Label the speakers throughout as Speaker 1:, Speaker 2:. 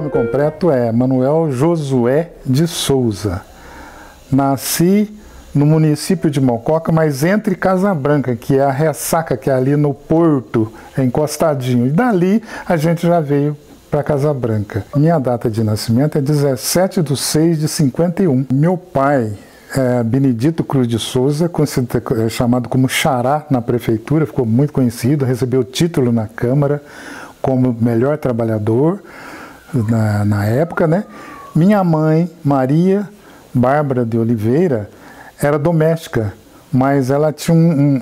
Speaker 1: nome completo é Manuel Josué de Souza. Nasci no município de Mococa, mas entre Casa Branca, que é a Ressaca, que é ali no Porto, é encostadinho. E dali a gente já veio para Casa Branca. Minha data de nascimento é 17/6/51. Meu pai é Benedito Cruz de Souza, chamado como Xará na prefeitura, ficou muito conhecido, recebeu título na Câmara como melhor trabalhador na época, né? Minha mãe, Maria Bárbara de Oliveira, era doméstica, mas ela tinha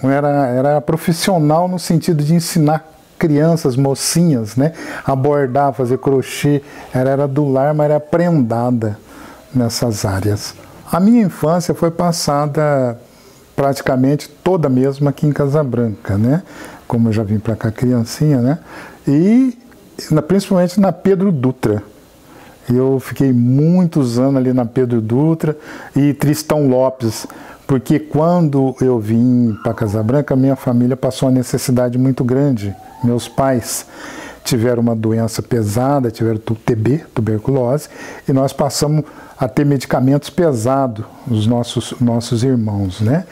Speaker 1: era profissional no sentido de ensinar crianças, mocinhas, né, a bordar, fazer crochê. Ela era do lar, mas era prendada nessas áreas. A minha infância foi passada praticamente toda mesmo aqui em Casa Branca, né? Como eu já vim para cá criancinha, né? E principalmente na Pedro Dutra. Eu fiquei muitos anos ali na Pedro Dutra e Tristão Lopes, porque quando eu vim para Casa Branca, minha família passou uma necessidade muito grande. Meus pais tiveram uma doença pesada, tiveram TB, tuberculose, e nós passamos a ter medicamentos pesados, os nossos irmãos, né?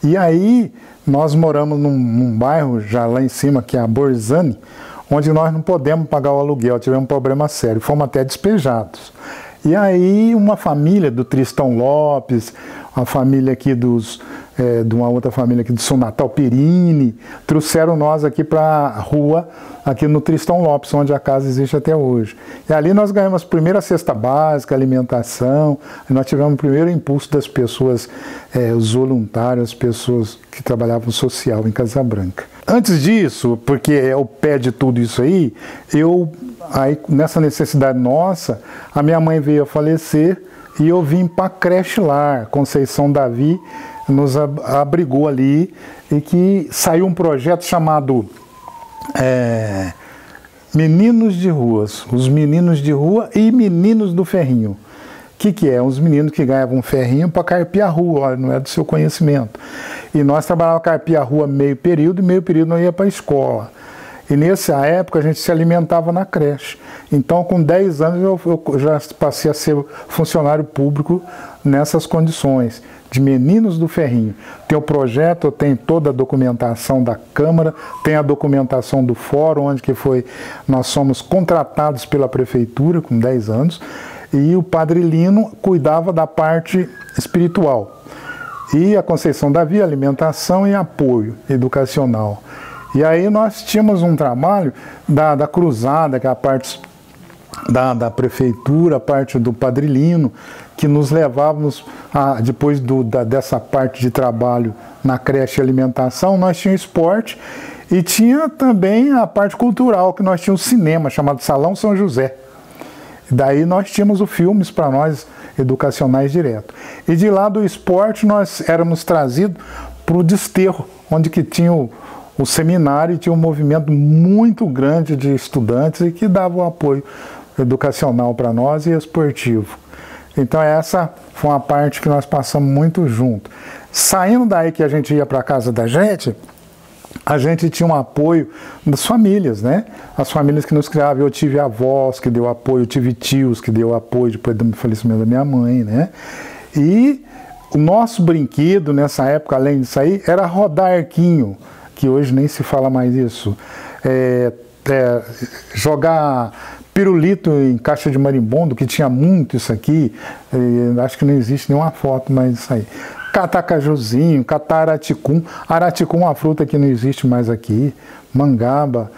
Speaker 1: E aí nós moramos num bairro já lá em cima, que é a Borzani, onde nós não podemos pagar o aluguel, tivemos um problema sério, fomos até despejados. E aí uma família do Tristão Lopes, uma família aqui de uma outra família aqui do São Natal Perini, trouxeram nós aqui para a rua, aqui no Tristão Lopes, onde a casa existe até hoje. E ali nós ganhamos a primeira cesta básica, alimentação, e nós tivemos o primeiro impulso das pessoas, os voluntários, as pessoas que trabalhavam social em Casa Branca. Antes disso, porque é o pé de tudo isso aí, nessa necessidade nossa, a minha mãe veio a falecer e eu vim para a creche lá, Conceição Davi nos abrigou ali, e que saiu um projeto chamado Meninos de Ruas, os Meninos de Rua e Meninos do Ferrinho. O que é? Os meninos que ganhavam um ferrinho para carpir a rua, não é do seu conhecimento. E nós trabalhávamos carpir a rua meio período, e meio período nós ia para a escola. E nessa época a gente se alimentava na creche. Então com 10 anos eu já passei a ser funcionário público nessas condições, de Meninos do Ferrinho. Tem o projeto, tem toda a documentação da Câmara, tem a documentação do fórum, onde nós somos contratados pela prefeitura com 10 anos, e o Padre Lino cuidava da parte espiritual. E a Conceição Davi, alimentação e apoio educacional. E aí nós tínhamos um trabalho da cruzada, que é a parte da prefeitura, a parte do Padre Lino, que nos levávamos, depois dessa parte de trabalho na creche e alimentação, nós tínhamos esporte e tinha também a parte cultural, que nós tínhamos um cinema chamado Salão São José. Daí nós tínhamos os filmes para nós, educacionais direto. E de lá do esporte nós éramos trazidos para o desterro, onde que tinha o seminário, e tinha um movimento muito grande de estudantes e que dava o apoio educacional para nós e esportivo. Então essa foi uma parte que nós passamos muito junto. Saindo daí que a gente ia para a casa da gente, a gente tinha um apoio das famílias, né? As famílias que nos criavam. Eu tive avós que deu apoio, eu tive tios que deu apoio depois do falecimento da minha mãe, né? E o nosso brinquedo nessa época, além disso aí, era rodar arquinho, que hoje nem se fala mais isso. Jogar pirulito em caixa de marimbondo, que tinha muito isso aqui, acho que não existe nenhuma foto, mas isso aí. Catar cajuzinho, catar araticum. Araticum é uma fruta que não existe mais aqui. Mangaba,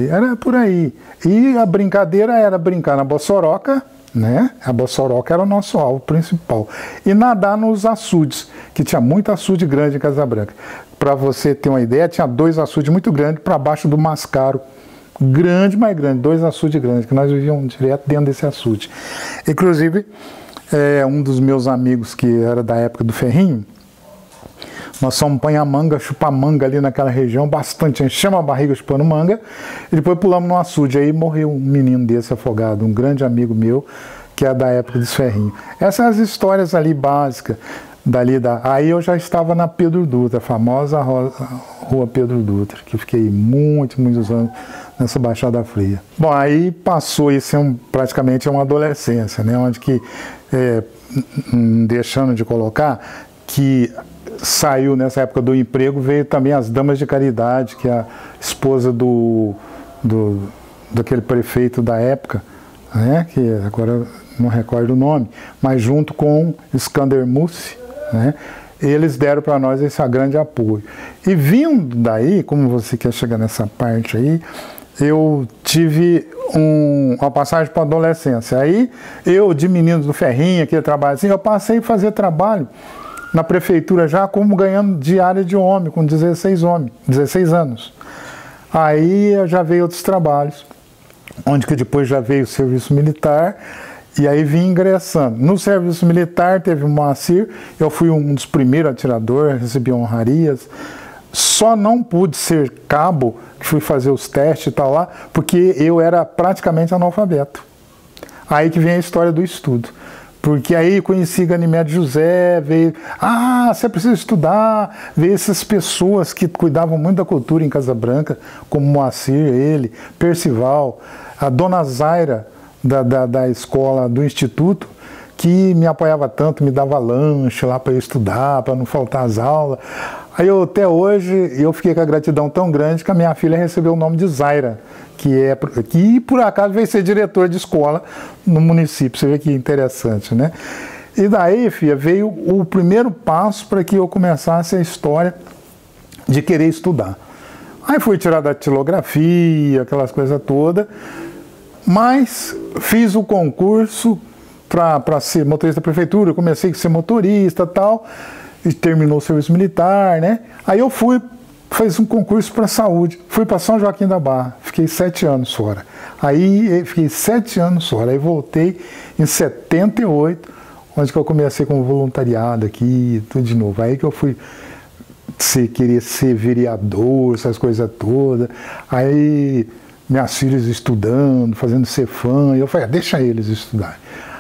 Speaker 1: era por aí. E a brincadeira era brincar na bossoroca, né? A bossoroca era o nosso alvo principal. E nadar nos açudes, que tinha muito açude grande em Casa Branca. Para você ter uma ideia, tinha 2 açudes muito grandes para baixo do Mascaro. Grande, mais grande, 2 açudes grandes, que nós vivíamos direto dentro desse açude. Inclusive, um dos meus amigos, que era da época do Ferrinho, nós fomos apanhar manga, chupar manga ali naquela região, bastante, enchemos a barriga chupando manga, e depois pulamos no açude, aí morreu um menino desse afogado, um grande amigo meu, que é da época dos Ferrinhos. Essas são as histórias ali básicas, aí eu já estava na Pedro Dutra, a famosa Rua Pedro Dutra, que eu fiquei muitos anos nessa Baixada Fria. Bom, aí passou isso praticamente uma adolescência, né? Onde que, deixando de colocar, que saiu nessa época do emprego, veio também as Damas de Caridade, que é a esposa daquele prefeito da época, né? Que agora não recordo o nome, mas junto com Skander Mussi, né? Eles deram para nós esse grande apoio. E vindo daí, como você quer chegar nessa parte aí, eu tive uma passagem para a adolescência. Aí eu, de menino do ferrinho, aquele trabalho assim, eu passei a fazer trabalho na prefeitura já como ganhando diária de homem, com 16 anos. Aí já veio outros trabalhos, onde que depois já veio o serviço militar, e aí vim ingressando. No serviço militar teve o Moacir, eu fui um dos primeiros atiradores, recebi honrarias. Só não pude ser cabo, que fui fazer os testes e tal lá, porque eu era praticamente analfabeto. Aí que vem a história do estudo. Porque aí conheci Ganymede José, veio, você precisa estudar, veio essas pessoas que cuidavam muito da cultura em Casa Branca, como Moacir, ele, Percival, a dona Zaira, da escola, do instituto, que me apoiava tanto, me dava lanche lá para eu estudar, para não faltar as aulas. Aí até hoje eu fiquei com a gratidão tão grande que a minha filha recebeu o nome de Zaira, que por acaso veio ser diretor de escola no município. Você vê que interessante, né? E daí, filha, veio o primeiro passo para que eu começasse a história de querer estudar. Aí fui tirar da datilografia, aquelas coisas todas, mas fiz o concurso para ser motorista da prefeitura. Eu comecei a ser motorista e tal, e terminou o serviço militar, né? Aí eu fiz um concurso para saúde, fui para São Joaquim da Barra, fiquei 7 anos fora. Aí fiquei 7 anos fora, aí voltei em 78, onde que eu comecei com voluntariado aqui, tudo de novo. Aí que eu fui querer ser vereador, essas coisas todas. Aí minhas filhas estudando, fazendo Cefam, e eu falei, deixa eles estudarem.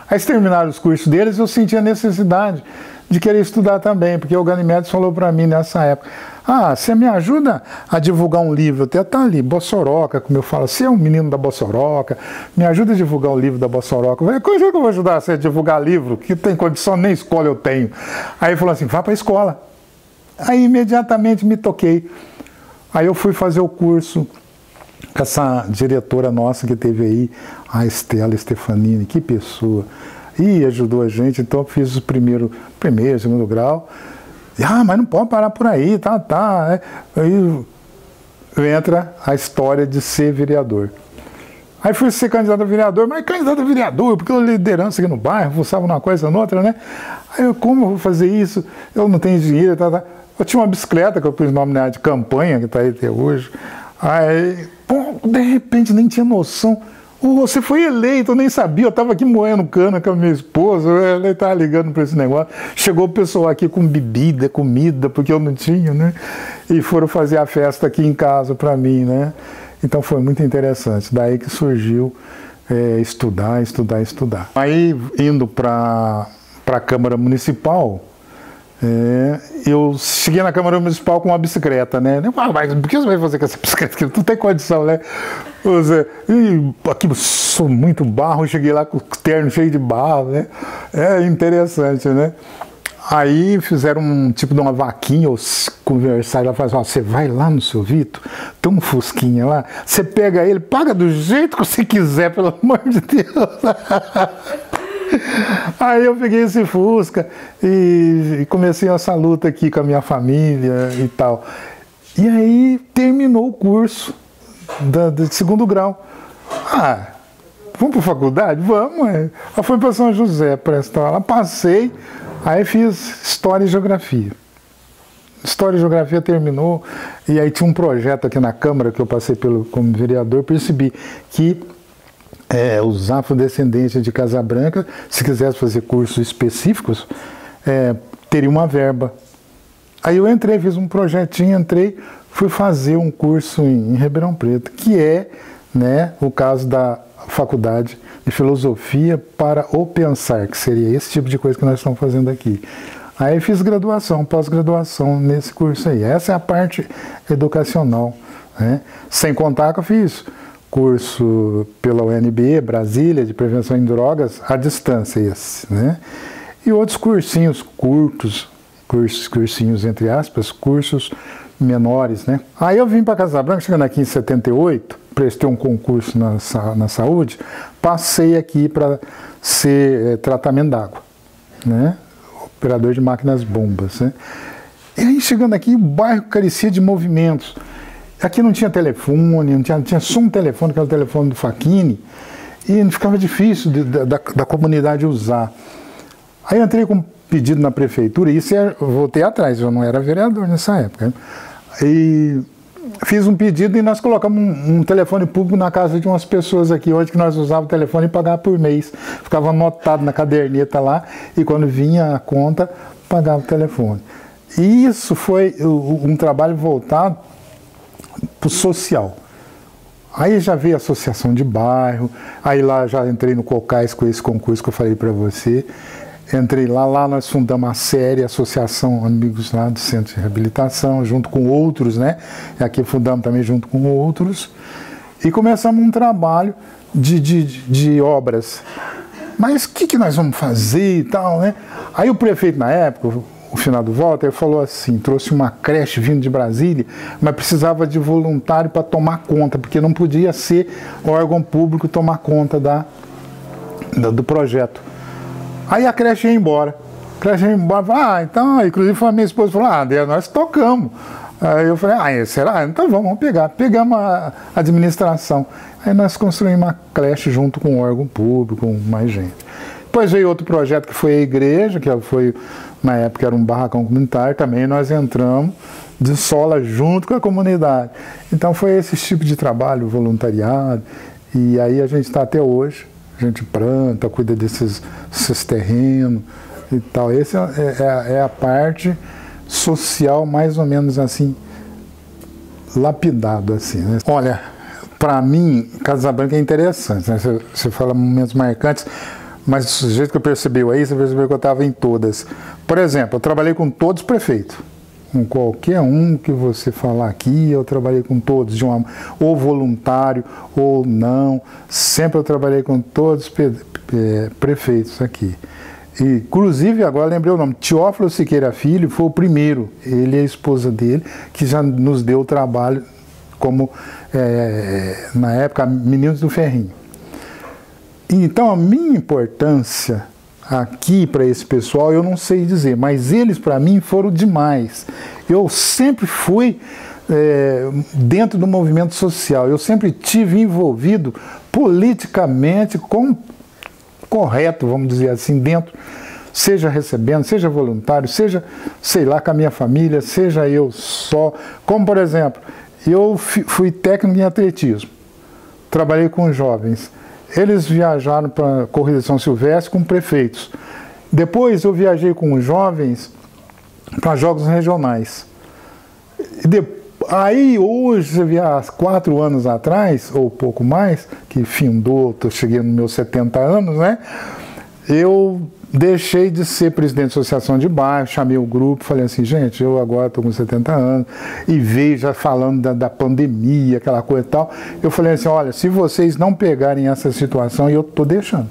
Speaker 1: Aí eles terminaram os cursos deles, eu senti a necessidade de querer estudar também, porque o Ganymede falou para mim nessa época, você me ajuda a divulgar um livro, até tá ali, Bossoroca, como eu falo, você é um menino da Bossoroca, me ajuda a divulgar o livro da Bossoroca. Eu falei, como é que eu vou ajudar você a divulgar livro, que tem condição, nem escola eu tenho. Aí ele falou assim, vá para a escola. Aí imediatamente me toquei. Aí eu fui fazer o curso com essa diretora nossa que teve aí, a Estela Stefanini, que pessoa, e ajudou a gente. Então eu fiz o primeiro, segundo grau, mas não pode parar por aí, tá. Aí entra a história de ser vereador. Aí fui ser candidato a vereador, mas candidato a vereador, porque eu liderança aqui no bairro, forçava uma coisa na outra, né? Aí como eu vou fazer isso? Eu não tenho dinheiro, tá. Eu tinha uma bicicleta que eu pus o nome de campanha, que está aí até hoje. Aí, de repente, nem tinha noção. Você foi eleito, eu nem sabia, eu estava aqui moendo cana com a minha esposa, ele estava ligando para esse negócio. Chegou o pessoal aqui com bebida, comida, porque eu não tinha, né? E foram fazer a festa aqui em casa para mim, né? Então foi muito interessante. Daí que surgiu estudar. Aí, indo para a Câmara Municipal, eu cheguei na Câmara Municipal com uma bicicleta, né? Mas por que você vai fazer com essa bicicleta? Não tem condição, né? Aqui sou muito barro, cheguei lá com o terno cheio de barro, né? É interessante, né? Aí fizeram um tipo de uma vaquinha, os conversários lá falaram, você vai lá no seu Vitor, tem um fusquinha lá, você pega ele, paga do jeito que você quiser, pelo amor de Deus. Aí eu peguei esse Fusca e comecei essa luta aqui com a minha família e tal. E aí terminou o curso de segundo grau. Vamos para a faculdade? Vamos. Eu fui para São José prestar lá, passei, aí fiz História e Geografia. História e Geografia terminou, e aí tinha um projeto aqui na Câmara que eu passei como vereador, percebi que os afrodescendentes de Casa Branca, se quisesse fazer cursos específicos, teria uma verba. Aí eu entrei, fiz um projetinho, fui fazer um curso em Ribeirão Preto, que é, né, o caso da Faculdade de Filosofia para o Pensar, que seria esse tipo de coisa que nós estamos fazendo aqui. Aí fiz graduação, pós-graduação nesse curso aí. Essa é a parte educacional, né? Sem contar que eu fiz curso pela UNB, Brasília, de prevenção em drogas, à distância esse, né? E outros cursinhos curtos, cursinhos entre aspas, cursos menores, né? Aí eu vim para Casa Branca, chegando aqui em 78, prestei um concurso na saúde, passei aqui para ser tratamento d'água, né? Operador de máquinas bombas, né? E aí chegando aqui, o bairro carecia de movimentos. Aqui não tinha telefone, não tinha só um telefone, que era o telefone do Facchini, e ficava difícil da comunidade usar. Aí eu entrei com um pedido na prefeitura, e isso voltei atrás, eu não era vereador nessa época, né? E fiz um pedido e nós colocamos um telefone público na casa de umas pessoas aqui, hoje que nós usávamos o telefone e pagava por mês. Ficava anotado na caderneta lá, e quando vinha a conta, pagava o telefone. E isso foi um trabalho voltado para o social. Aí já veio a associação de bairro, aí lá já entrei no COCAS com esse concurso que eu falei para você. Entrei lá nós fundamos a SERE, Associação Amigos lá do Centro de Reabilitação, junto com outros, né? E aqui fundamos também junto com outros. E começamos um trabalho de obras. Mas o que nós vamos fazer e tal, né? Aí o prefeito na época, o finado Walter, falou assim, trouxe uma creche vindo de Brasília, mas precisava de voluntário para tomar conta, porque não podia ser órgão público tomar conta do projeto. Aí a creche ia embora. Então, inclusive a minha esposa falou, nós tocamos. Aí eu falei, será? Então vamos pegar. Pegamos a administração. Aí nós construímos uma creche junto com o órgão público, com mais gente. Depois veio outro projeto que foi a igreja, que foi, na época era um barracão comunitário, também nós entramos de sola junto com a comunidade. Então foi esse tipo de trabalho, voluntariado, e aí a gente está até hoje. A gente planta, cuida desses terrenos e tal. Essa é a parte social, mais ou menos assim, lapidado assim, né? Olha, para mim, Casa Branca é interessante, né? Você fala momentos marcantes, mas do jeito que eu percebeu aí, você percebeu que eu estava em todas. Por exemplo, eu trabalhei com todos os prefeitos. Com qualquer um que você falar aqui, eu trabalhei com todos, ou voluntário, ou não. Sempre eu trabalhei com todos os prefeitos aqui. E, inclusive, agora lembrei o nome, Teófilo Siqueira Filho foi o primeiro, ele e a esposa dele, que já nos deu o trabalho como, na época, Meninos do Ferrinho. Então, a minha importância aqui para esse pessoal, eu não sei dizer, mas eles para mim foram demais. Eu sempre fui dentro do movimento social, eu sempre tive envolvido politicamente correto, vamos dizer assim, dentro, seja recebendo, seja voluntário, seja, sei lá, com a minha família, seja eu só. Como, por exemplo, eu fui técnico em atletismo, trabalhei com jovens. Eles viajaram para a Corrida de São Silvestre com prefeitos. Depois eu viajei com os jovens para jogos regionais. Aí hoje, você vê, há 4 anos atrás, ou pouco mais, que findou, eu cheguei nos meus 70 anos, né? Eu deixei de ser presidente da associação de bairro, chamei o grupo, falei assim, gente, eu agora estou com 70 anos, e veio já falando da pandemia, aquela coisa e tal. Eu falei assim, olha, se vocês não pegarem essa situação, eu estou deixando.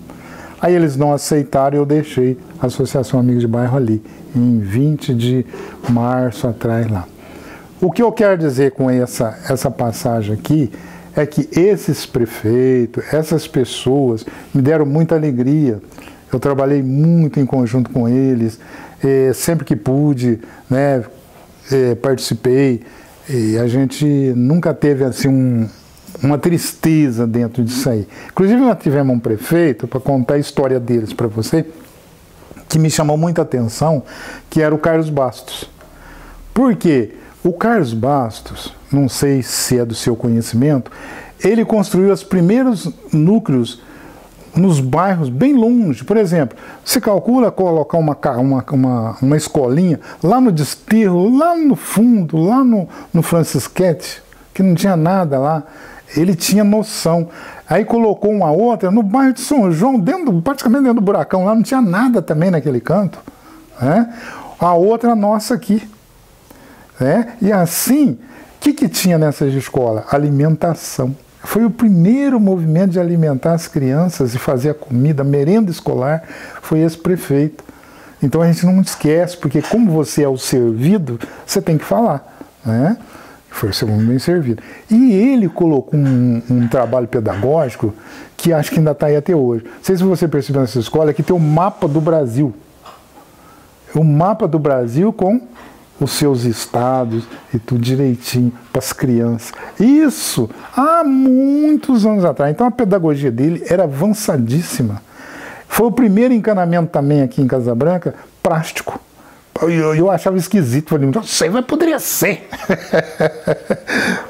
Speaker 1: Aí eles não aceitaram e eu deixei a Associação Amigos de Bairro ali, em 20 de março atrás lá. O que eu quero dizer com essa passagem aqui é que esses prefeitos, essas pessoas me deram muita alegria. Eu trabalhei muito em conjunto com eles, sempre que pude, né, participei, e a gente nunca teve assim uma tristeza dentro disso aí. Inclusive nós tivemos um prefeito, para contar a história deles para você, que me chamou muita atenção, que era o Carlos Bastos. Por quê? O Carlos Bastos, não sei se é do seu conhecimento, ele construiu os primeiros núcleos nos bairros bem longe. Por exemplo, você calcula colocar uma escolinha lá no Desterro, lá no fundo, lá no Francisquete, que não tinha nada lá. Ele tinha noção. Aí colocou uma outra no bairro de São João, praticamente dentro do buracão, lá não tinha nada também naquele canto, né? a outra nossa aqui. Né? E assim, o que tinha nessas escolas? Alimentação. Foi o primeiro movimento de alimentar as crianças e fazer a comida, a merenda escolar, foi esse prefeito. Então a gente não esquece, porque como você é o servido, você tem que falar. Né? Foi o segundo bem servido. E ele colocou um trabalho pedagógico que acho que ainda está aí até hoje. Não sei se você percebeu nessa escola, que tem o mapa do Brasil. O mapa do Brasil com os seus estados e tudo direitinho para as crianças. Isso há muitos anos atrás. Então a pedagogia dele era avançadíssima. Foi o primeiro encanamento também aqui em Casa Branca, plástico. Eu achava esquisito, falei, não sei, mas poderia ser.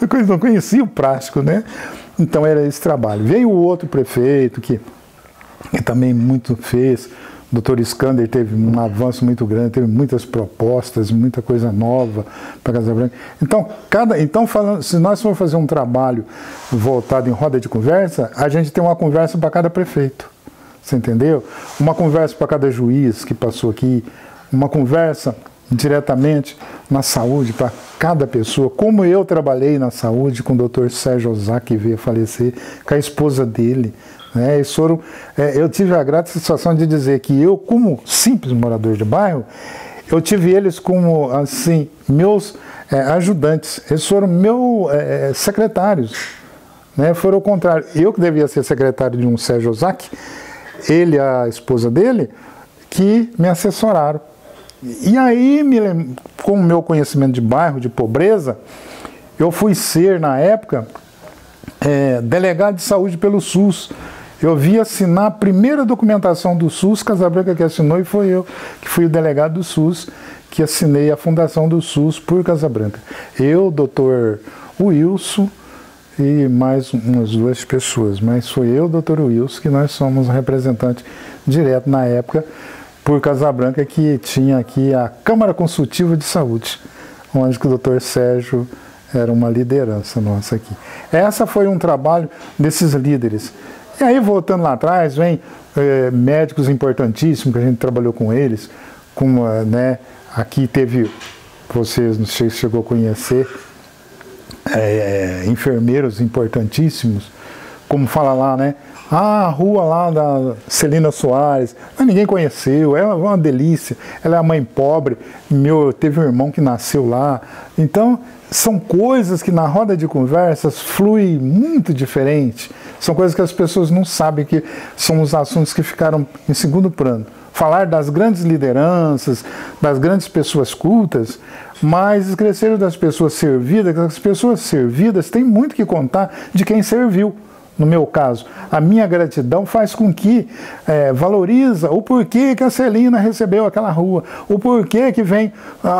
Speaker 1: Eu não conhecia o plástico, né? Então era esse trabalho. Veio o outro prefeito que também muito fez, o Dr. Skander teve um avanço muito grande, teve muitas propostas, muita coisa nova para Casa Branca. Então, falando, se nós formos fazer um trabalho voltado em roda de conversa, a gente tem uma conversa para cada prefeito. Você entendeu? Uma conversa para cada juiz que passou aqui, uma conversa diretamente na saúde para cada pessoa, como eu trabalhei na saúde com o Dr. Sérgio Ozaki, que veio a falecer, com a esposa dele. Né? Eu tive a grata satisfação de dizer que eu, como simples morador de bairro, eu tive eles como assim, meus ajudantes, eles foram meus secretários. Né? Foram o contrário, eu que devia ser secretário de um Sérgio Ozaki, ele e a esposa dele, que me assessoraram. E aí, com o meu conhecimento de bairro, de pobreza, eu fui ser, na época, delegado de saúde pelo SUS. Eu vi assinar a primeira documentação do SUS, Casa Branca que assinou, e foi eu que fui o delegado do SUS, que assinei a fundação do SUS por Casa Branca. Eu, doutor Wilson e mais umas duas pessoas, mas foi eu, doutor Wilson, que nós somos representantes direto na época, por Casa Branca, que tinha aqui a Câmara Consultiva de Saúde, onde o doutor Sérgio era uma liderança nossa aqui. Essa foi um trabalho desses líderes. E aí, voltando lá atrás, vem médicos importantíssimos, que a gente trabalhou com eles, né, aqui teve, vocês não sei se chegou a conhecer, enfermeiros importantíssimos, como fala lá, né? A rua lá da Celina Soares, mas ninguém conheceu, ela é uma delícia, ela é a mãe pobre, teve um irmão que nasceu lá. Então, são coisas que na roda de conversas flui muito diferente, são coisas que as pessoas não sabem, que são os assuntos que ficaram em segundo plano. Falar das grandes lideranças, das grandes pessoas cultas, mas esqueceram das pessoas servidas, que as pessoas servidas têm muito que contar de quem serviu. No meu caso, a minha gratidão faz com que valoriza o porquê que a Celina recebeu aquela rua, o porquê que vem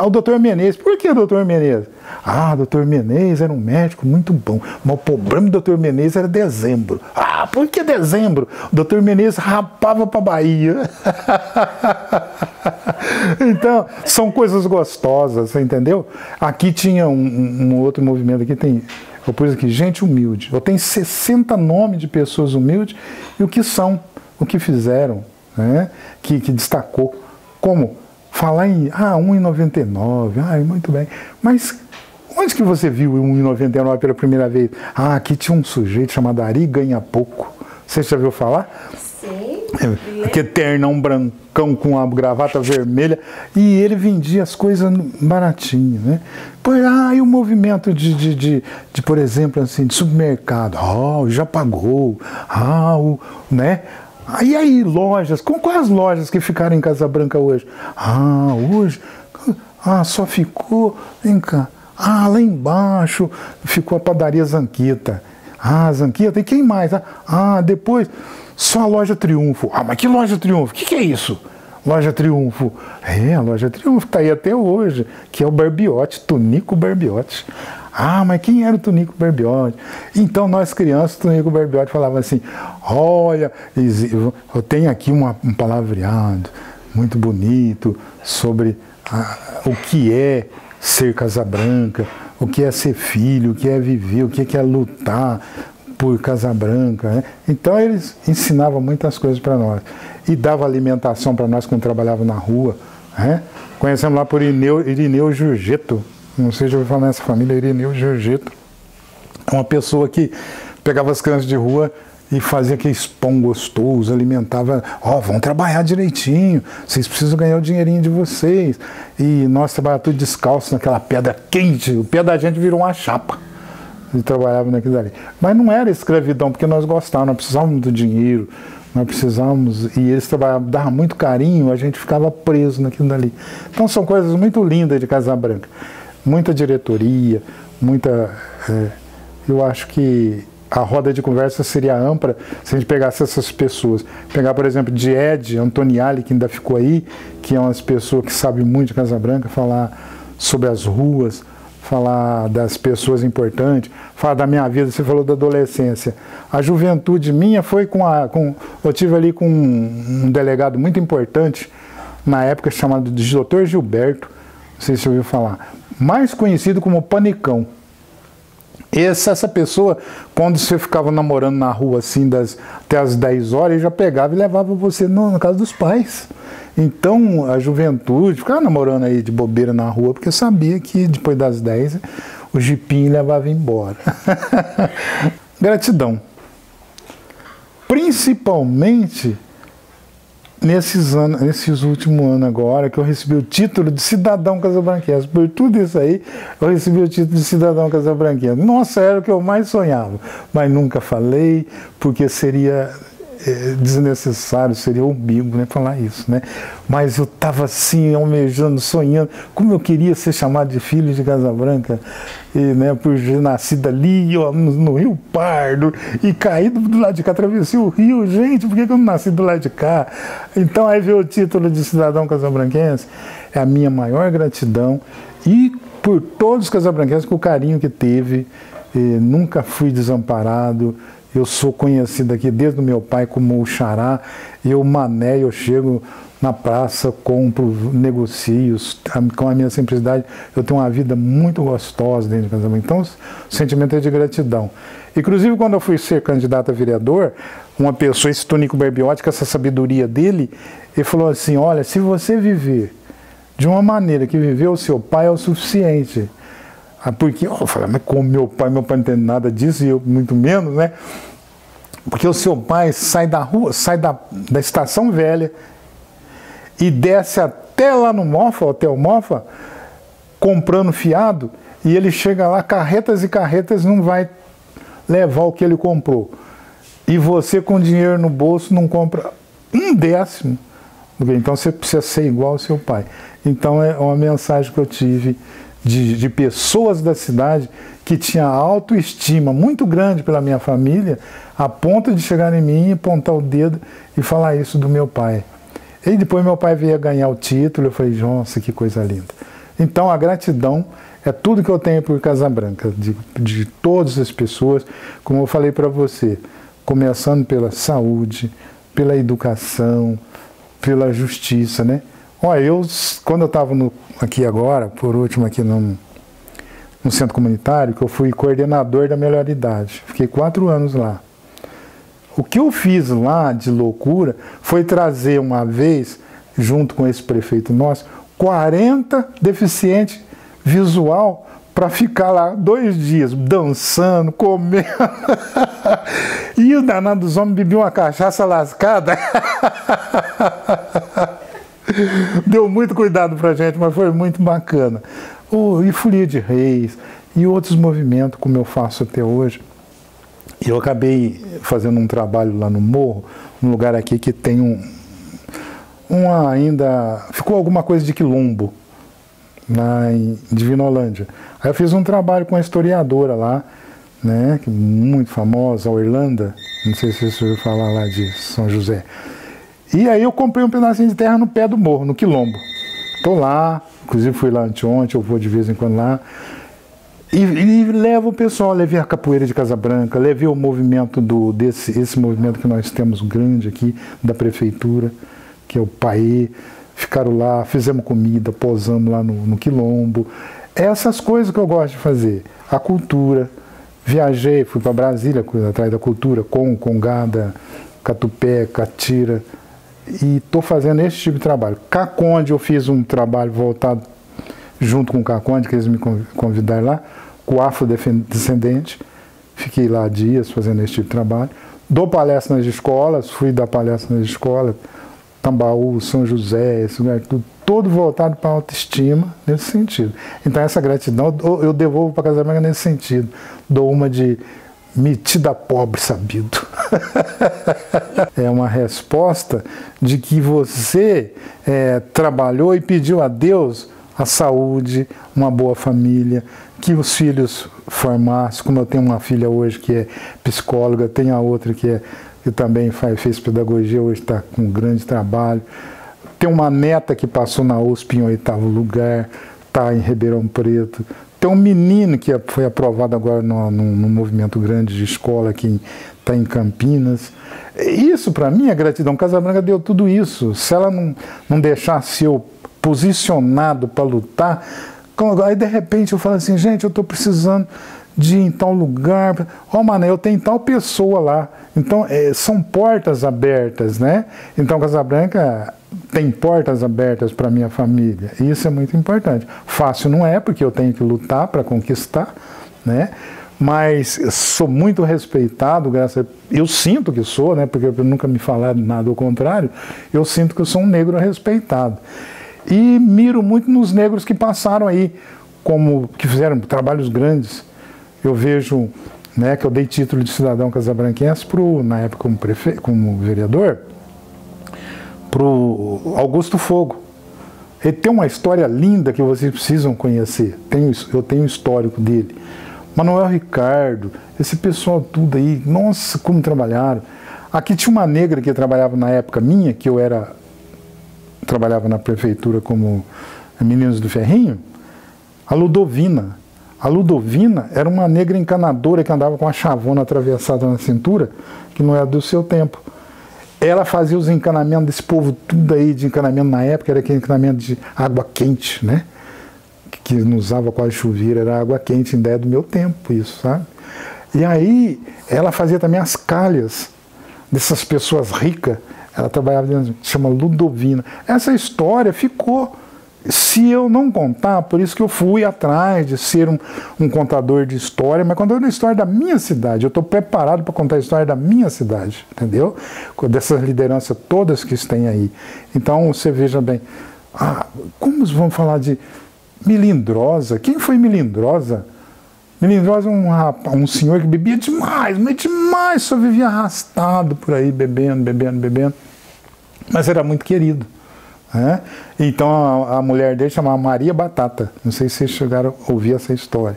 Speaker 1: o doutor Menezes. Por que o doutor Menezes? Ah, o doutor Menezes era um médico muito bom, mas o problema do doutor Menezes era dezembro. Ah, por que dezembro? O doutor Menezes rapava para a Bahia. Então, são coisas gostosas, você entendeu? Aqui tinha um outro movimento, aqui tem... Eu pus aqui, gente humilde. Eu tenho 60 nomes de pessoas humildes e o que são, o que fizeram, né? que destacou. Como? Falar em 1,99, muito bem. Mas onde que você viu 1,99 pela primeira vez? Aqui tinha um sujeito chamado Ari Ganha Pouco. Você já ouviu falar?
Speaker 2: Sim.
Speaker 1: Aquele ternão brancão com a gravata vermelha, e ele vendia as coisas baratinho, né? E o movimento de, por exemplo, assim, de supermercado, já pagou, né? E aí, lojas, quais as lojas que ficaram em Casa Branca hoje? Hoje, só ficou, vem cá, lá embaixo ficou a padaria Zanqueta. Zanqueta, e quem mais? Depois, só a loja Triunfo. Mas que loja Triunfo? O que é isso? Loja Triunfo. A loja Triunfo está aí até hoje, que é o Barbiotti, Tonico Barbiotti. Mas quem era o Tonico Barbiotti? Então, nós crianças, o Tonico Barbiotti falava assim, olha, eu tenho aqui um palavreado muito bonito sobre o que é ser Casa Branca, o que é ser filho, o que é viver, o que é lutar por Casa Branca, né? Então eles ensinavam muitas coisas para nós e dava alimentação para nós quando trabalhava na rua, né? Conhecemos lá por Irineu Giurgetto. Não sei se já ouviu falar nessa família, Irineu Giurgetto. É uma pessoa que pegava as crianças de rua e fazia aquele pão gostoso, alimentava, vão trabalhar direitinho, vocês precisam ganhar o dinheirinho de vocês. E nós trabalhávamos tudo descalço naquela pedra quente, o pé da gente virou uma chapa. E trabalhava naquilo ali. Mas não era escravidão, porque nós gostávamos, nós precisávamos do dinheiro, nós precisávamos, e eles trabalhavam, davam muito carinho, a gente ficava preso naquilo dali. Então são coisas muito lindas de Casa Branca. Muita diretoria, muita... eu acho que a roda de conversa seria ampla se a gente pegasse essas pessoas. Pegar, por exemplo, de Ed Antoniali, que ainda ficou aí, que é uma pessoa que sabe muito de Casa Branca, falar sobre as ruas, falar das pessoas importantes, falar da minha vida, você falou da adolescência. A juventude minha foi eu tive ali com um delegado muito importante, na época chamado de Dr. Gilberto, não sei se você ouviu falar, mais conhecido como Panicão. Essa pessoa, quando você ficava namorando na rua assim até as 10 horas, ele já pegava e levava você na casa dos pais. Então a juventude ficava namorando aí de bobeira na rua, porque sabia que depois das 10 o jipinho levava embora. Gratidão. Principalmente nesses últimos anos agora, que eu recebi o título de cidadão casabranquense. Por tudo isso aí, eu recebi o título de cidadão casabranquense. Nossa, era o que eu mais sonhava, mas nunca falei, porque seria desnecessário, seria umbigo, né, falar isso, né? Mas eu estava assim, almejando, sonhando, como eu queria ser chamado de filho de Casa Branca, e, né, por ter nascido ali, ó, no Rio Pardo, e caído do lado de cá, atravessei o rio, gente, por que eu não nasci do lado de cá? Então aí veio o título de cidadão casabranquense, é a minha maior gratidão, e por todos os casabranquenses, com o carinho que teve, nunca fui desamparado. Eu sou conhecido aqui desde o meu pai como o Xará, eu mané, eu chego na praça, compro, negocio, com a minha simplicidade, eu tenho uma vida muito gostosa dentro de Casa Branca. Então, o sentimento é de gratidão. Inclusive, quando eu fui ser candidato a vereador, uma pessoa, esse Tonico Berbiotti, com essa sabedoria dele, ele falou assim, olha, se você viver de uma maneira que viveu o seu pai é o suficiente. Porque eu falei, mas como meu pai não entende nada disso, e eu muito menos, né? Porque o seu pai sai da rua, sai da Estação Velha e desce até lá no Mofa, Hotel Mofa, comprando fiado, e ele chega lá, carretas e carretas, não vai levar o que ele comprou. E você com dinheiro no bolso não compra um décimo. Então você precisa ser igual ao seu pai. Então é uma mensagem que eu tive de pessoas da cidade que tinha autoestima muito grande pela minha família, a ponto de chegar em mim e apontar o dedo e falar isso do meu pai. E depois meu pai veio a ganhar o título, eu falei, nossa, que coisa linda. Então a gratidão é tudo que eu tenho por Casa Branca, de todas as pessoas, como eu falei para você, começando pela saúde, pela educação, pela justiça, né? Olha, quando eu estava aqui agora, por último aqui no centro comunitário, que eu fui coordenador da melhor idade, fiquei 4 anos lá. O que eu fiz lá de loucura foi trazer uma vez, junto com esse prefeito nosso, 40 deficientes visual para ficar lá 2 dias, dançando, comendo. E o danado dos homens bebia uma cachaça lascada. Deu muito cuidado pra gente, mas foi muito bacana. E Folia de Reis, e outros movimentos, como eu faço até hoje. E eu acabei fazendo um trabalho lá no Morro, um lugar aqui que tem ainda... Ficou alguma coisa de quilombo, lá em Divinolândia. Aí eu fiz um trabalho com a historiadora lá, né, muito famosa, a Orlando, não sei se você ouviu falar lá de São José. E aí eu comprei um pedacinho de terra no pé do morro, no quilombo. Estou lá, inclusive fui lá anteontem, eu vou de vez em quando lá. E levo o pessoal, levei a capoeira de Casa Branca, levei o movimento esse movimento que nós temos grande aqui, da prefeitura, que é o PAE. Ficaram lá, fizemos comida, posamos lá no quilombo. Essas coisas que eu gosto de fazer. A cultura. Viajei, fui para Brasília, atrás da cultura, Congada, Catupé, Catira. e estou fazendo esse tipo de trabalho. Caconde, eu fiz um trabalho voltado junto com o Caconde, que eles me convidaram lá, com o afrodescendente. Fiquei lá dias fazendo esse tipo de trabalho. Dou palestra nas escolas, fui dar palestra nas escolas, Tambaú, São José, esse lugar tudo, todo voltado para a autoestima, nesse sentido. Então essa gratidão eu devolvo para a Casa Branca nesse sentido. Dou uma de metida pobre sabido. É uma resposta de que você trabalhou e pediu a Deus a saúde, uma boa família, que os filhos formassem, como eu tenho uma filha hoje que é psicóloga, tenho a outra que também fez pedagogia, hoje está com um grande trabalho. Tem uma neta que passou na USP em 8º lugar, está em Ribeirão Preto. Tem um menino que foi aprovado agora num movimento grande de escola que está em Campinas. Isso, para mim, é gratidão. Casa Branca deu tudo isso. Se ela não deixasse eu posicionado para lutar, aí de repente eu falo assim, gente, eu estou precisando de ir em tal lugar. Mano, eu tenho tal pessoa lá. Então, são portas abertas, né? Então, Casa Branca tem portas abertas para minha família. E isso é muito importante. Fácil não é, porque eu tenho que lutar para conquistar, né? Mas sou muito respeitado, eu sinto que sou, né? Porque nunca me falaram nada ao contrário. Eu sinto que eu sou um negro respeitado. E miro muito nos negros que passaram aí, que fizeram trabalhos grandes. Eu vejo, né, que eu dei título de cidadão casabranquense na época como vereador, para o Augusto Fogo. Ele tem uma história linda que vocês precisam conhecer. Eu tenho o histórico dele. Manuel Ricardo, esse pessoal tudo aí, nossa, como trabalharam. Aqui tinha uma negra que trabalhava na época minha, que eu trabalhava na prefeitura como Meninos do Ferrinho, a Ludovina. A Ludovina era uma negra encanadora que andava com a chavona atravessada na cintura, que não era do seu tempo. Ela fazia os encanamentos desse povo tudo aí de encanamento na época, era aquele encanamento de água quente, né? Que não usava quase chuveiro, era água quente, ainda é do meu tempo isso, sabe? E aí ela fazia também as calhas dessas pessoas ricas, ela trabalhava dentro, chama Ludovina. Essa história ficou. Se eu não contar, por isso que eu fui atrás de ser um contador de história, mas contador de história da minha cidade. Eu estou preparado para contar a história da minha cidade, entendeu? Dessas lideranças todas que têm aí. Então, você veja bem, como vamos falar de Melindrosa? Quem foi Melindrosa? Melindrosa é um senhor que bebia demais, mas demais, só vivia arrastado por aí, bebendo, mas era muito querido. Então a mulher dele chamava Maria Batata, não sei se vocês chegaram a ouvir essa história.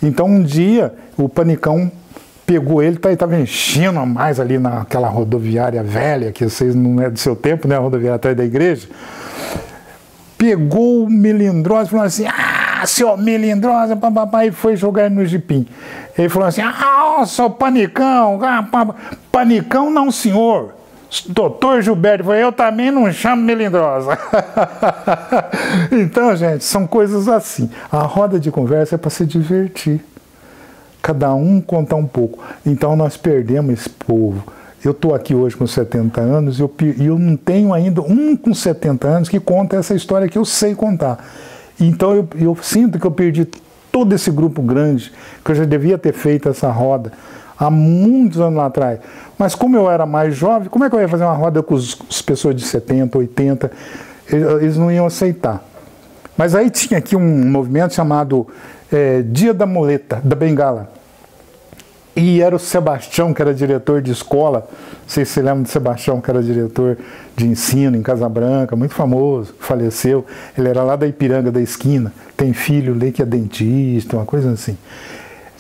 Speaker 1: Então um dia o Panicão pegou ele, estava enchendo a mais ali naquela rodoviária velha, que vocês não é do seu tempo, né, a rodoviária atrás da igreja. Pegou o Melindrosa e falou assim, seu Melindrosa, papapá, e foi jogar ele no jipim. Ele falou assim, seu Panicão, Panicão não, senhor. Doutor Gilberto, eu também não chamo Melindrosa. Então, gente, são coisas assim. A roda de conversa é para se divertir. Cada um contar um pouco. Então, nós perdemos esse povo. Eu estou aqui hoje com 70 anos e eu não tenho ainda um com 70 anos que conta essa história que eu sei contar. Então, eu sinto que eu perdi todo esse grupo grande, que eu já devia ter feito essa roda há muitos anos lá atrás. Mas como eu era mais jovem, como é que eu ia fazer uma roda com as pessoas de 70, 80? Eles não iam aceitar. Mas aí tinha aqui um movimento chamado Dia da Muleta, da Bengala. E era o Sebastião, que era diretor de escola. Não sei se você lembra de Sebastião, que era diretor de ensino em Casa Branca, muito famoso, faleceu. Ele era lá da Ipiranga, da esquina. Tem filho ali que é dentista, uma coisa assim.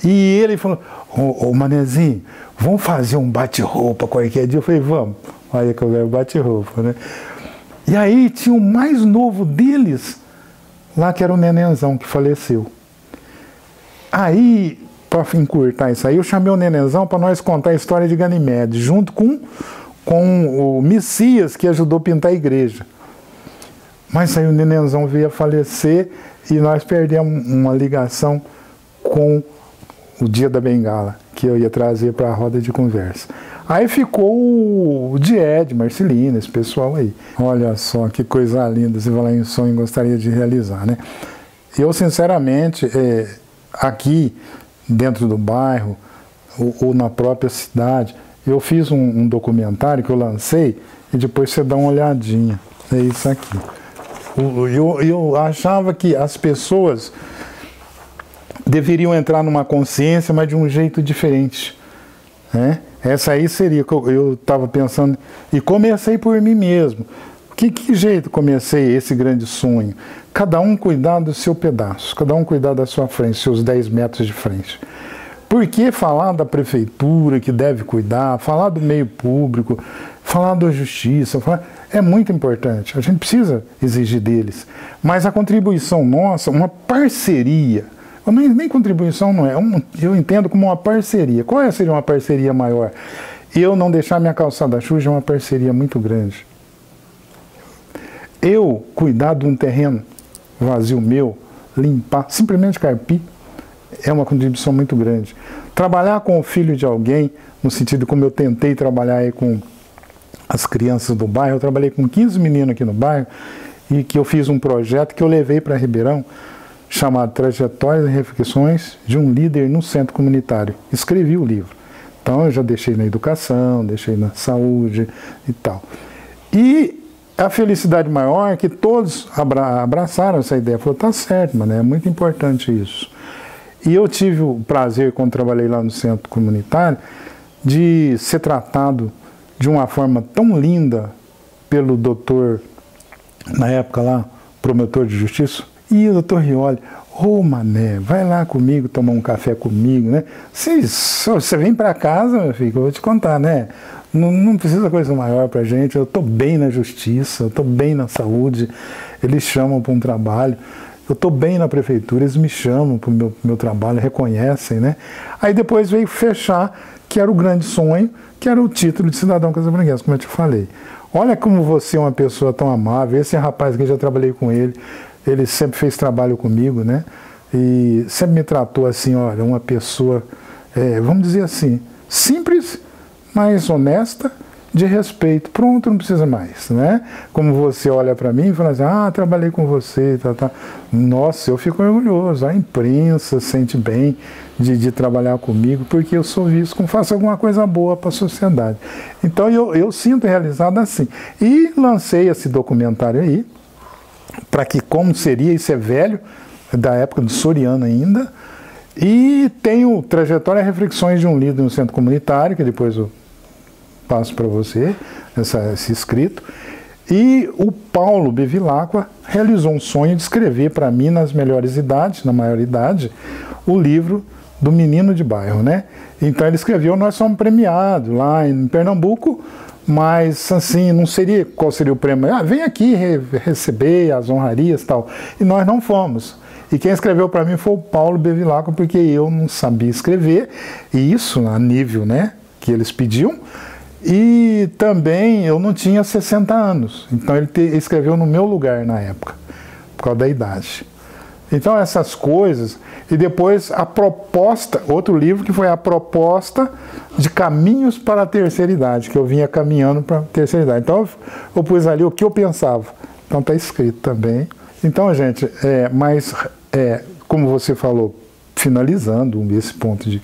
Speaker 1: E ele falou, ô Manezinho, vamos fazer um bate-roupa qualquer dia? Eu falei, vamos. Aí que eu ganhei o bate-roupa, né? E aí tinha o mais novo deles, lá que era o Nenenzão, que faleceu. Aí, para encurtar isso aí, eu chamei o Nenenzão para nós contar a história de Ganimedes, junto com o Messias, que ajudou a pintar a igreja. Mas aí o Nenenzão veio a falecer e nós perdemos uma ligação com o Dia da Bengala, que eu ia trazer para a roda de conversa. Aí ficou o Died, Marcelina, esse pessoal aí. Olha só que coisa linda, você falar em sonho, gostaria de realizar, né? Eu, sinceramente, aqui dentro do bairro ou na própria cidade, eu fiz um documentário que eu lancei e depois você dá uma olhadinha. É isso aqui. Eu achava que as pessoas deveriam entrar numa consciência, mas de um jeito diferente, né? Essa aí seria, eu estava pensando, e comecei por mim mesmo. Que jeito comecei esse grande sonho? Cada um cuidar do seu pedaço, cada um cuidar da sua frente, seus 10 metros de frente. Por que falar da prefeitura que deve cuidar, falar do meio público, falar da justiça, é muito importante, a gente precisa exigir deles. Mas a contribuição nossa, uma parceria, nem contribuição não é, eu entendo como uma parceria. Qual seria uma parceria maior? Eu não deixar minha calçada suja é uma parceria muito grande. Eu cuidar de um terreno vazio meu, limpar, simplesmente carpir, é uma contribuição muito grande. Trabalhar com o filho de alguém, no sentido como eu tentei trabalhar aí com as crianças do bairro, eu trabalhei com 15 meninos aqui no bairro, e que eu fiz um projeto que eu levei para Ribeirão, chamado Trajetórias e Reflexões de um Líder no Centro Comunitário. Escrevi o livro. Então eu já deixei na educação, deixei na saúde e tal. E a felicidade maior é que todos abraçaram essa ideia. Falaram, tá certo, mano, é muito importante isso. E eu tive o prazer, quando trabalhei lá no Centro Comunitário, de ser tratado de uma forma tão linda pelo doutor, na época lá, promotor de justiça, e o doutor Rioli, Mané, vai lá comigo, tomar um café comigo, né? Você vem para casa, meu filho, eu vou te contar, né? Não precisa coisa maior pra gente, eu estou bem na justiça, eu estou bem na saúde, eles chamam para um trabalho, eu estou bem na prefeitura, eles me chamam para o meu trabalho, reconhecem, né? Aí depois veio fechar, que era o grande sonho, que era o título de cidadão casabranquense, como eu te falei. Olha como você é uma pessoa tão amável, esse rapaz que eu já trabalhei com ele sempre fez trabalho comigo, né? E sempre me tratou assim, olha, uma pessoa, vamos dizer assim, simples, mas honesta, de respeito. Pronto, não precisa mais, né? Como você olha para mim e fala assim, trabalhei com você, tá. Nossa, eu fico orgulhoso, a imprensa sente bem de trabalhar comigo, porque eu sou visto como faço alguma coisa boa para a sociedade. Então eu sinto realizado assim. E lancei esse documentário aí, para que como seria, isso é velho, da época do Soriano ainda, e tenho Trajetória e Reflexões de um Líder no Centro Comunitário, que depois eu passo para você, esse escrito, e o Paulo Bevilacqua realizou um sonho de escrever para mim, nas melhores idades, na maior idade, o livro do Menino de Bairro, né? Então ele escreveu, nós somos premiados lá em Pernambuco, mas assim, não seria, qual seria o prêmio? Vem aqui receber as honrarias e tal. E nós não fomos. E quem escreveu para mim foi o Paulo Bevilacqua, porque eu não sabia escrever, e isso a nível, né, que eles pediam, e também eu não tinha 60 anos. Então ele escreveu no meu lugar na época, por causa da idade. Então essas coisas, e depois a proposta, outro livro que foi a proposta de caminhos para a terceira idade, que eu vinha caminhando para a terceira idade. Então eu pus ali o que eu pensava, então está escrito também. Então, gente, como você falou, finalizando esse ponto de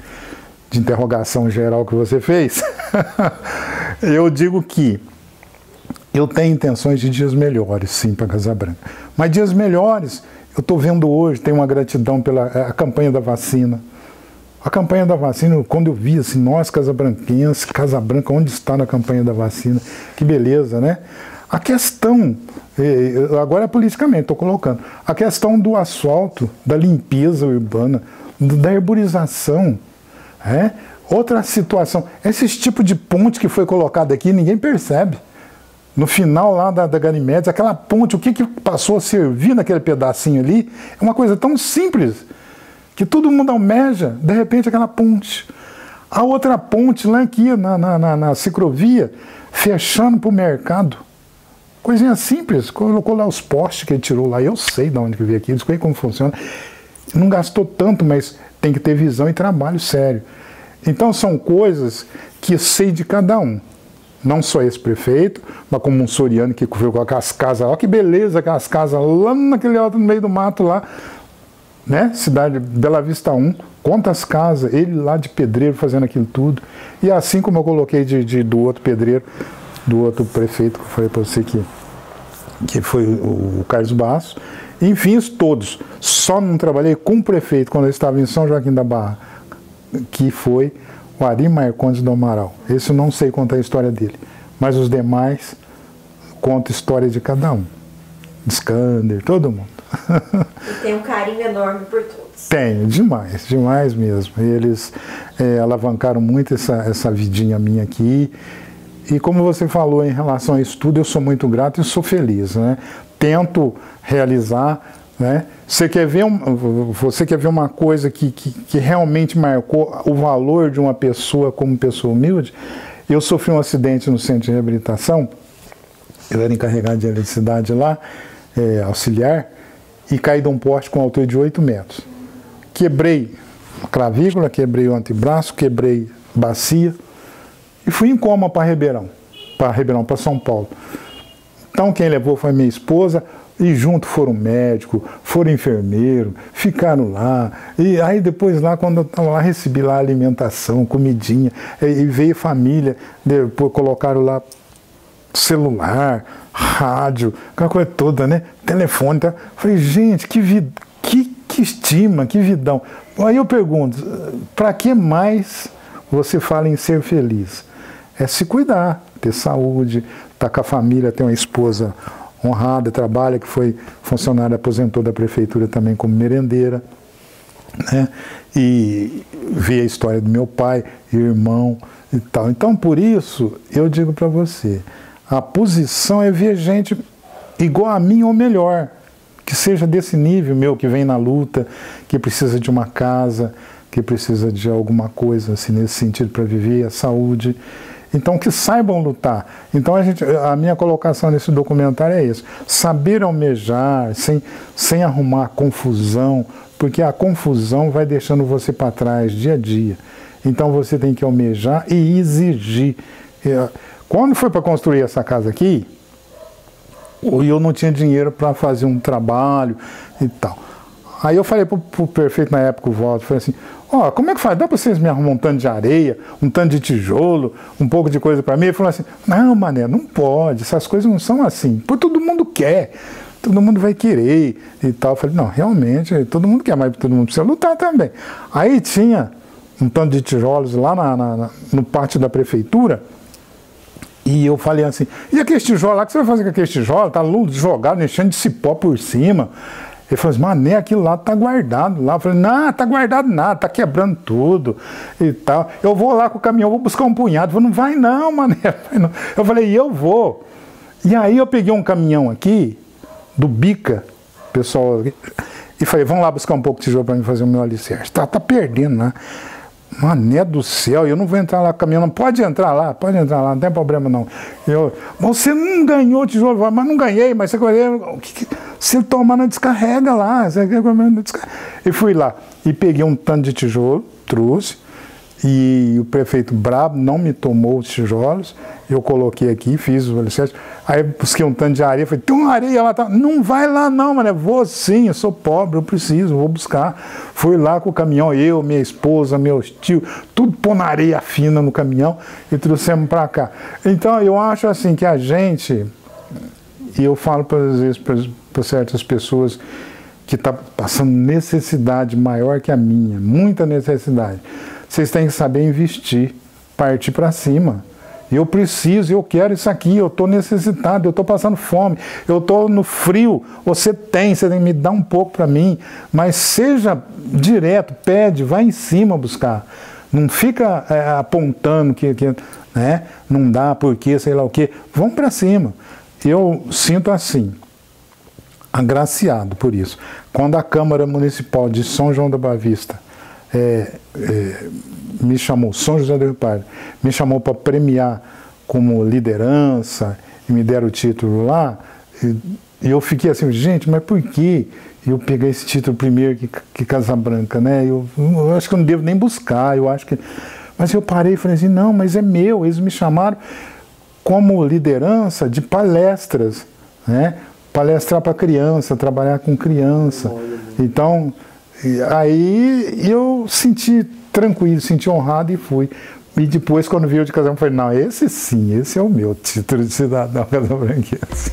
Speaker 1: interrogação geral que você fez, eu digo que eu tenho intenções de dias melhores, sim, para Casabranca. Mas dias melhores, eu estou vendo hoje, tenho uma gratidão pela campanha da vacina. A campanha da vacina, quando eu vi assim, nós casabranquenses, Casabranca, onde está na campanha da vacina, que beleza, né? A questão, agora é politicamente, estou colocando, a questão do asfalto, da limpeza urbana, da arborização, outra situação, esse tipo de ponte que foi colocado aqui, ninguém percebe. No final lá da Ganimedes, aquela ponte, o que passou a servir naquele pedacinho ali, é uma coisa tão simples, que todo mundo almeja, de repente, aquela ponte. A outra ponte lá aqui, na ciclovia, fechando para o mercado. Coisinha simples, colocou lá os postes que ele tirou lá, eu sei de onde que veio aquilo, sei como funciona. Não gastou tanto, mas tem que ter visão e trabalho sério. Então são coisas que eu sei de cada um. Não só esse prefeito, mas como um soriano que viu com aquelas casas, olha que beleza, aquelas casas lá naquele alto, no meio do mato lá, né? Cidade Bela Vista 1, quantas casas, ele lá de pedreiro fazendo aquilo tudo. E assim como eu coloquei do outro pedreiro, do outro prefeito, que eu falei para você que foi o Carlos Basso, enfim, todos. Só não trabalhei com o prefeito quando eu estava em São Joaquim da Barra, que foi o Ari Marcondes do Amaral. Esse eu não sei contar a história dele, mas os demais contam a história de cada um. Scander, todo mundo.
Speaker 2: E tem um carinho enorme por todos.
Speaker 1: Tenho, demais, demais mesmo. Eles alavancaram muito essa vidinha minha aqui. E como você falou em relação a isso tudo, eu sou muito grato e sou feliz, né? Tento realizar, né? Você quer ver uma coisa que realmente marcou o valor de uma pessoa como pessoa humilde? Eu sofri um acidente no centro de reabilitação, eu era encarregado de eletricidade lá, auxiliar, e caí de um poste com altura de 8 metros. Quebrei a clavícula, quebrei o antebraço, quebrei bacia e fui em coma para Ribeirão, para São Paulo. Então quem levou foi minha esposa, e junto foram médico, foram enfermeiro, ficaram lá. E aí depois lá, quando eu estava lá, recebi lá alimentação, comidinha, e veio família, depois colocaram lá celular, rádio, aquela coisa toda, né? Telefone, tá? Falei, gente, que estima, que vidão. Aí eu pergunto, para que mais você fala em ser feliz? É se cuidar, ter saúde, estar com a família, ter uma esposa honrada, trabalha, que foi funcionária, aposentou da prefeitura também como merendeira, né? E ver a história do meu pai, irmão e tal. Então, por isso, eu digo para você, a posição é ver gente igual a mim ou melhor, que seja desse nível meu, que vem na luta, que precisa de uma casa, que precisa de alguma coisa assim, nesse sentido para viver, a saúde. Então, que saibam lutar. Então, a minha colocação nesse documentário é isso. Saber almejar, sem arrumar confusão, porque a confusão vai deixando você para trás dia a dia. Então, você tem que almejar e exigir. Quando foi para construir essa casa aqui, eu não tinha dinheiro para fazer um trabalho e tal. Aí eu falei pro prefeito na época, o Walter, falei assim, como é que faz? Dá para vocês me arrumar um tanto de areia, um tanto de tijolo, um pouco de coisa para mim? Ele falou assim, não, mané, não pode, essas coisas não são assim. Pô, todo mundo quer, todo mundo vai querer e tal. Eu falei, não, realmente, todo mundo quer, mas todo mundo precisa lutar também. Aí tinha um tanto de tijolos lá no pátio da prefeitura, e eu falei assim, e aquele tijolo lá, o que você vai fazer com aquele tijolo? Tá jogado, enchendo de cipó por cima. Ele falou assim, mané, aquilo lá tá guardado lá. Eu falei, não, tá guardado nada, tá quebrando tudo e tal. Eu vou lá com o caminhão, vou buscar um punhado. Ele falou, não vai não, mané. Eu falei, eu vou. E aí eu peguei um caminhão aqui, do Bica, pessoal, e falei, vamos lá buscar um pouco de tijolo para mim fazer o meu alicerce. Tá perdendo, né? Mané do céu, eu não vou entrar lá com o caminhão, não. Pode entrar lá, não tem problema não. Você não ganhou o tijolo, mas não ganhei, mas você tomar na descarrega lá. E fui lá e peguei um tanto de tijolo, trouxe, e o prefeito brabo não me tomou os tijolos, eu coloquei aqui, fiz o alicerce, aí busquei um tanto de areia, falei, tem uma areia lá, tá? Não vai lá não, mano, vou sim, eu sou pobre, eu preciso, vou buscar. Fui lá com o caminhão, eu, minha esposa, meus tios, tudo pondo areia fina no caminhão e trouxemos para cá. Então eu acho assim que a gente, e eu falo às vezes para certas pessoas que estão passando necessidade maior que a minha, muita necessidade, vocês têm que saber investir, partir para cima. Eu preciso, eu quero isso aqui, eu estou necessitado, eu estou passando fome, eu estou no frio, você tem que me dar um pouco para mim, mas seja direto, pede, vai em cima buscar. Não fica apontando que né, não dá, porque, sei lá o quê. Vamos para cima. Eu sinto assim, agraciado por isso. Quando a Câmara Municipal de São João da Boa Vista me chamou, São José do Rio Pardo, me chamou para premiar como liderança e me deram o título lá, e eu fiquei assim, gente, mas por quê? eu peguei esse título primeiro que Casabranca, né? Eu acho que eu não devo nem buscar, eu acho que... Mas eu parei e falei assim, não, mas é meu, eles me chamaram como liderança de palestras, né? Palestrar para criança, trabalhar com criança. Então, aí eu senti tranquilo, senti honrado e fui. E depois, quando vi o de Casabranca, eu falei, não, esse sim, esse é o meu título de cidadão casabranquense.